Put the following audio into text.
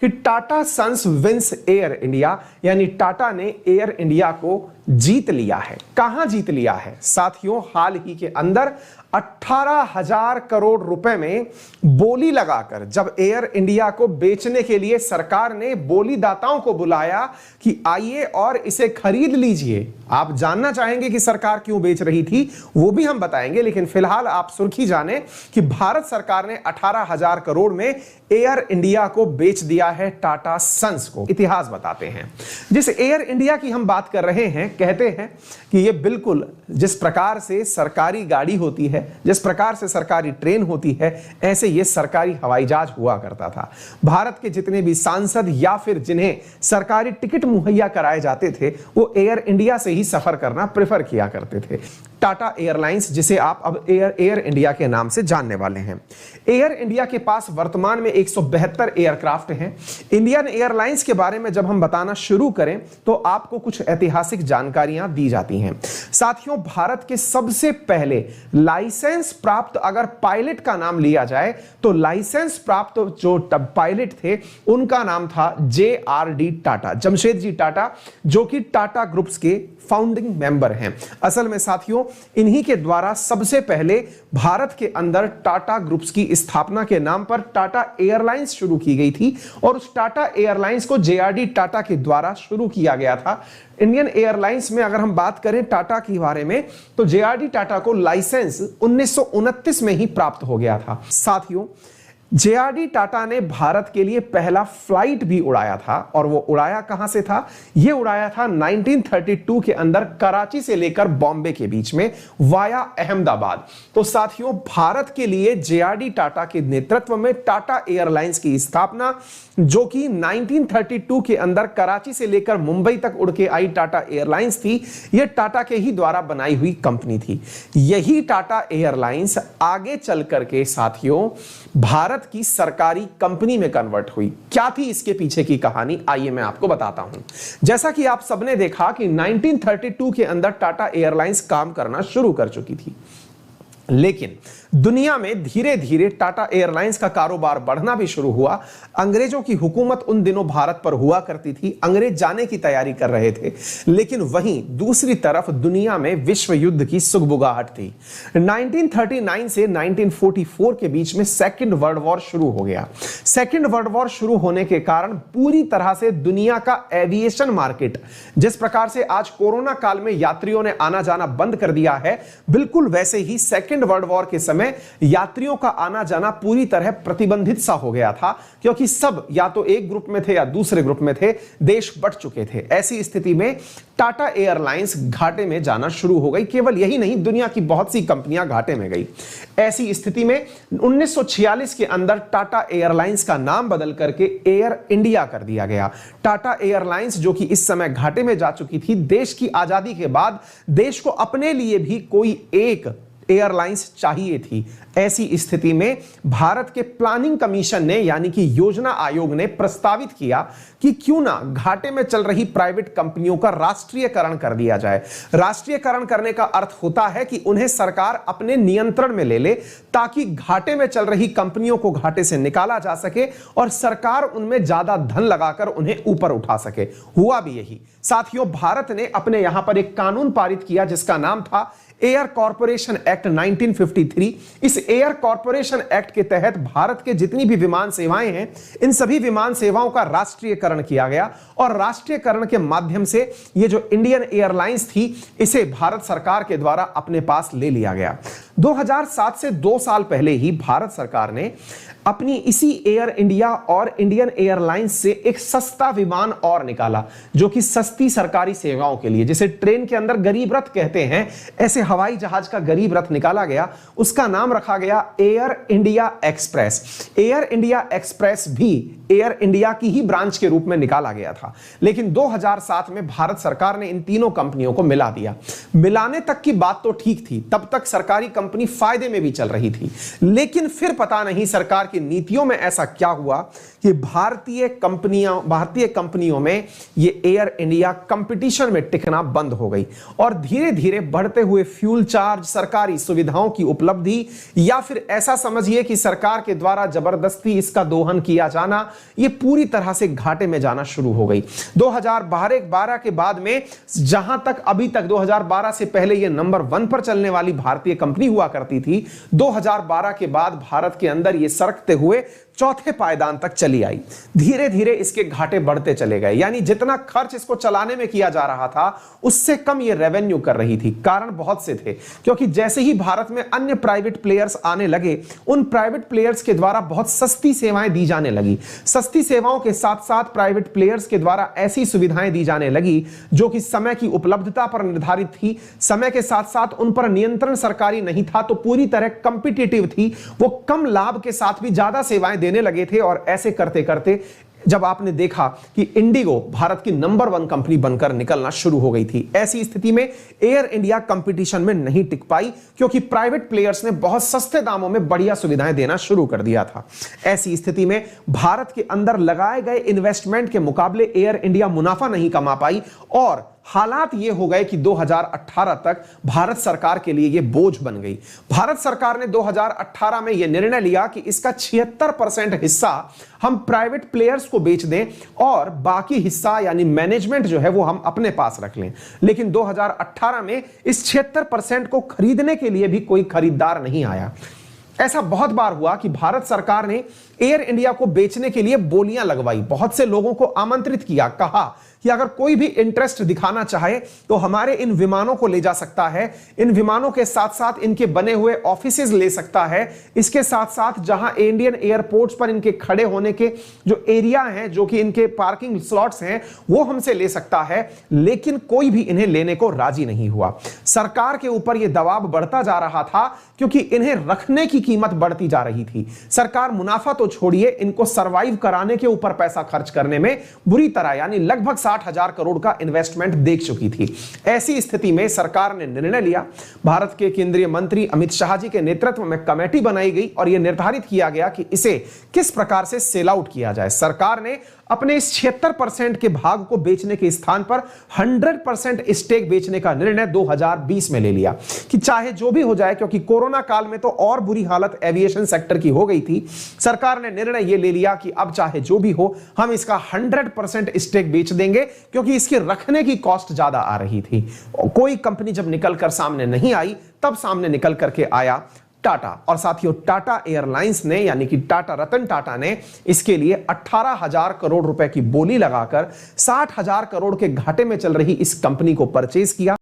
कि Tata Sons wins Air India, यानी टाटा ने एयर इंडिया को जीत लिया है। कहां जीत लिया है साथियों? हाल ही के अंदर 18,000 करोड़ रुपए में बोली लगाकर जब एयर इंडिया को बेचने के लिए सरकार ने बोलीदाताओं को बुलाया कि आइए और इसे खरीद लीजिए। आप जानना चाहेंगे कि सरकार क्यों बेच रही थी, वो भी हम बताएंगे, लेकिन फिलहाल आप सुर्खी जाने कि भारत सरकार ने 18,000 करोड़ में एयर इंडिया को बेच दिया है टाटा सन्स को। इतिहास बताते हैं। जिस एयर इंडिया की हम बात कर रहे हैं, कहते हैं कि ये बिल्कुल जिस प्रकार से सरकारी गाड़ी होती है, जिस प्रकार से सरकारी ट्रेन होती है, ऐसे ये सरकारी हवाई जहाज हुआ करता था। भारत के जितने भी सांसद या फिर जिन्हें सरकारी टिकट मुहैया कराए जाते थे, वो एयर इंडिया से ही सफर करना प्रेफर किया करते थे। टाटा एयरलाइंस, जिसे आप अब एयर इंडिया के नाम से जानने वाले हैं। एयर इंडिया के पास वर्तमान में 172 एयरक्राफ्ट हैं। इंडियन एयरलाइंस के बारे में जब हम बताना शुरू करें तो आपको कुछ ऐतिहासिक जानकारियां दी जाती हैं। साथियों, भारत के सबसे पहले लाइसेंस प्राप्त अगर पायलट का नाम लिया जाए तो लाइसेंस प्राप्त जो पायलट थे उनका नाम था JRD टाटा, जमशेद जी टाटा, जो कि टाटा ग्रुप्स के फाउंडिंग मेंबर हैं। असल में साथियों, इन्हीं के द्वारा सबसे पहले भारत के अंदर टाटा ग्रुप्स की स्थापना के नाम पर टाटा एयरलाइंस शुरू की गई थी और उस टाटा एयरलाइंस को JRD टाटा के द्वारा शुरू किया गया था। इंडियन एयरलाइंस में अगर हम बात करें टाटा के बारे में तो JRD टाटा को लाइसेंस 1929 में ही प्राप्त हो गया था। साथियों, JRD टाटा ने भारत के लिए पहला फ्लाइट भी उड़ाया था और वो उड़ाया कहां से था? ये उड़ाया था 1932 के अंदर कराची से लेकर बॉम्बे के बीच में वाया अहमदाबाद। तो साथियों, भारत के लिए JRD टाटा के नेतृत्व में टाटा एयरलाइंस की स्थापना, जो कि 1932 के अंदर कराची से लेकर मुंबई तक उड़ के आई टाटा एयरलाइंस थी, यह टाटा के ही द्वारा बनाई हुई कंपनी थी। यही टाटा एयरलाइंस आगे चल करके साथियों भारत की सरकारी कंपनी में कन्वर्ट हुई। क्या थी इसके पीछे की कहानी, आइए मैं आपको बताता हूं। जैसा कि आप सबने देखा कि 1932 के अंदर टाटा एयरलाइंस काम करना शुरू कर चुकी थी, लेकिन दुनिया में धीरे धीरे टाटा एयरलाइंस का कारोबार बढ़ना भी शुरू हुआ। अंग्रेजों की हुकूमत उन दिनों भारत पर हुआ करती थी, अंग्रेज जाने की तैयारी कर रहे थे, लेकिन वहीं दूसरी तरफ दुनिया में विश्व युद्ध की सुगबुगाहट थी। 1939 से 1944 के बीच में सेकेंड वर्ल्ड वॉर शुरू हो गया। सेकेंड वर्ल्ड वॉर शुरू होने के कारण पूरी तरह से दुनिया का एविएशन मार्केट, जिस प्रकार से आज कोरोना काल में यात्रियों ने आना जाना बंद कर दिया है, बिल्कुल वैसे ही सेकेंड वर्ल्ड वॉर के समय यात्रियों का आना जाना पूरी तरह प्रतिबंधित सा हो गया था, क्योंकि सब या तो एक ग्रुप में थे या दूसरे ग्रुप में थे, देश बंट चुके थे। ऐसी स्थिति में टाटा एयरलाइंस घाटे में जाना शुरू हो गई। केवल यही नहीं, दुनिया की बहुत सी कंपनियां घाटे में गई। ऐसी स्थिति में 1946 के अंदर टाटा एयरलाइंस का नाम बदल करके एयर इंडिया कर दिया गया। टाटा एयरलाइंस, जो कि इस समय घाटे में जा चुकी थी, देश की आजादी के बाद देश को अपने लिए भी कोई एक एयरलाइंस चाहिए थी। ऐसी स्थिति में भारत के प्लानिंग कमीशन ने, यानी कि योजना आयोग ने प्रस्तावित किया कि क्यों ना घाटे में चल रही प्राइवेट कंपनियों का राष्ट्रीयकरण कर दिया जाए। राष्ट्रीयकरण करने का अर्थ होता है कि उन्हें सरकार अपने नियंत्रण में ले ले, ताकि घाटे में चल रही कंपनियों को घाटे से निकाला जा सके और सरकार उनमें ज्यादा धन लगाकर उन्हें ऊपर उठा सके। हुआ भी यही। साथियों, भारत ने अपने यहां पर एक कानून पारित किया जिसका नाम था एयर कॉर्पोरेशन एक्ट 1953। इस एयर कॉर्पोरेशन एक्ट के तहत भारत के जितनी भी विमान सेवाएं हैं, इन सभी विमान सेवाओं का राष्ट्रीयकरण किया गया और राष्ट्रीयकरण के माध्यम से ये जो इंडियन एयरलाइंस थी, इसे भारत सरकार के द्वारा अपने पास ले लिया गया। 2007 से 2 साल पहले ही भारत सरकार ने अपनी इसी एयर इंडिया और इंडियन एयरलाइंस से एक सस्ता विमान और निकाला, जो कि सस्ती सरकारी सेवाओं के लिए, जिसे ट्रेन के अंदर गरीब रथ कहते हैं, ऐसे हवाई जहाज का गरीब रथ निकाला गया। उसका नाम रखा गया air India express. Air India express भी एयर इंडिया की ही ब्रांच के रूप में निकाला गया था, लेकिन 2007 में भारत सरकार ने इन तीनों कंपनियों को मिला दिया। मिलाने तक की बात तो ठीक थी, तब तक सरकारी कंपनी फायदे में भी चल रही थी, लेकिन फिर पता नहीं सरकार की नीतियों में ऐसा क्या हुआ कि भारतीय कंपनियों में ये एयर इंडिया कंपटीशन में टिकना बंद हो गई और धीरे धीरे बढ़ते हुए फ्यूल चार्ज, सरकारी सुविधाओं की उपलब्धि, या फिर ऐसा समझिए कि सरकार के द्वारा जबरदस्ती इसका दोहन किया जाना, ये पूरी तरह से घाटे में जाना शुरू हो गई। 2012 के बाद में, जहां तक अभी तक 2012 से पहले ये नंबर 1 पर चलने वाली भारतीय कंपनी हुआ करती थी, 2012 के बाद भारत के अंदर ये सरकते हुए चौथे पायदान तक चली आई। धीरे धीरे इसके घाटे बढ़ते चले गए, यानी जितना खर्च इसको चलाने में किया जा रहा था उससे कम ये रेवेन्यू कर रही थी। कारण बहुत से थे, क्योंकि जैसे ही भारत में अन्य प्राइवेट प्लेयर्स आने लगे, उन प्राइवेट प्लेयर्स के द्वारा बहुत सस्ती सेवाएं दी जाने लगी। सस्ती सेवाओं के साथ साथ प्राइवेट प्लेयर्स के द्वारा ऐसी सुविधाएं दी जाने लगी जो कि समय की उपलब्धता पर निर्धारित थी, समय के साथ साथ उन पर नियंत्रण सरकारी नहीं था, तो पूरी तरह कॉम्पिटिटिव थी। वो कम लाभ के साथ भी ज्यादा सेवाएं देने लगे थे और ऐसे करते करते जब आपने देखा कि इंडिगो भारत की नंबर 1 कंपनी बनकर निकलना शुरू हो गई थी, ऐसी स्थिति में एयर इंडिया कंपटीशन में नहीं टिक पाई, क्योंकि प्राइवेट प्लेयर्स ने बहुत सस्ते दामों में बढ़िया सुविधाएं देना शुरू कर दिया था। ऐसी स्थिति में भारत के अंदर लगाए गए इन्वेस्टमेंट के मुकाबले एयर इंडिया मुनाफा नहीं कमा पाई और हालात ये हो गए कि 2018 तक भारत सरकार के लिए ये बोझ बन गई। भारत सरकार ने 2018 में यह निर्णय लिया कि इसका 76% हिस्सा हम प्राइवेट प्लेयर्स को बेच दें और बाकी हिस्सा यानी मैनेजमेंट जो है वो हम अपने पास रख लें। लेकिन 2018 में इस 76% को खरीदने के लिए भी कोई खरीदार नहीं आया। ऐसा बहुत बार हुआ कि भारत सरकार ने एयर इंडिया को बेचने के लिए बोलियां लगवाई, बहुत से लोगों को आमंत्रित किया, कहा कि अगर कोई भी इंटरेस्ट दिखाना चाहे तो हमारे इन विमानों को ले जा सकता है, इन विमानों के साथ साथ इनके बने हुए ऑफिसेज ले सकता है, इसके साथ साथ जहां इंडियन एयरपोर्ट्स पर इनके खड़े होने के जो एरिया हैं, जो कि इनके पार्किंग स्लॉट्स हैं, वो हमसे ले सकता है। लेकिन कोई भी इन्हें लेने को राजी नहीं हुआ। सरकार के ऊपर यह दबाव बढ़ता जा रहा था क्योंकि इन्हें रखने की कीमत बढ़ती जा रही थी। सरकार मुनाफा तो छोड़िए, इनको सरवाइव कराने के ऊपर पैसा खर्च करने में बुरी तरह यानी लगभग 60,000 करोड़ का इन्वेस्टमेंट देख चुकी थी। ऐसी स्थिति में सरकार ने निर्णय लिया, भारत के केंद्रीय मंत्री अमित शाह जी के नेतृत्व में कमेटी बनाई गई और यह निर्धारित किया गया कि इसे किस प्रकार से सेल आउट किया जाए। सरकार ने अपने इस 76% के भाग को बेचने के स्थान पर 100% स्टेक बेचने का निर्णय 2020 में ले लिया कि चाहे जो भी हो जाए, क्योंकि कोरोना काल में तो और बुरी हालत एविएशन सेक्टर की हो गई थी। सरकार ने निर्णय यह ले लिया कि अब चाहे जो भी हो हम इसका 100% स्टेक बेच देंगे, क्योंकि इसके रखने की कॉस्ट ज्यादा आ रही थी। कोई कंपनी जब निकलकर सामने नहीं आई, तब सामने निकल करके आया टाटा। और साथियों, टाटा एयरलाइंस ने यानी कि टाटा रतन टाटा ने इसके लिए 18,000 करोड़ रुपए की बोली लगाकर 60,000 करोड़ के घाटे में चल रही इस कंपनी को परचेज किया।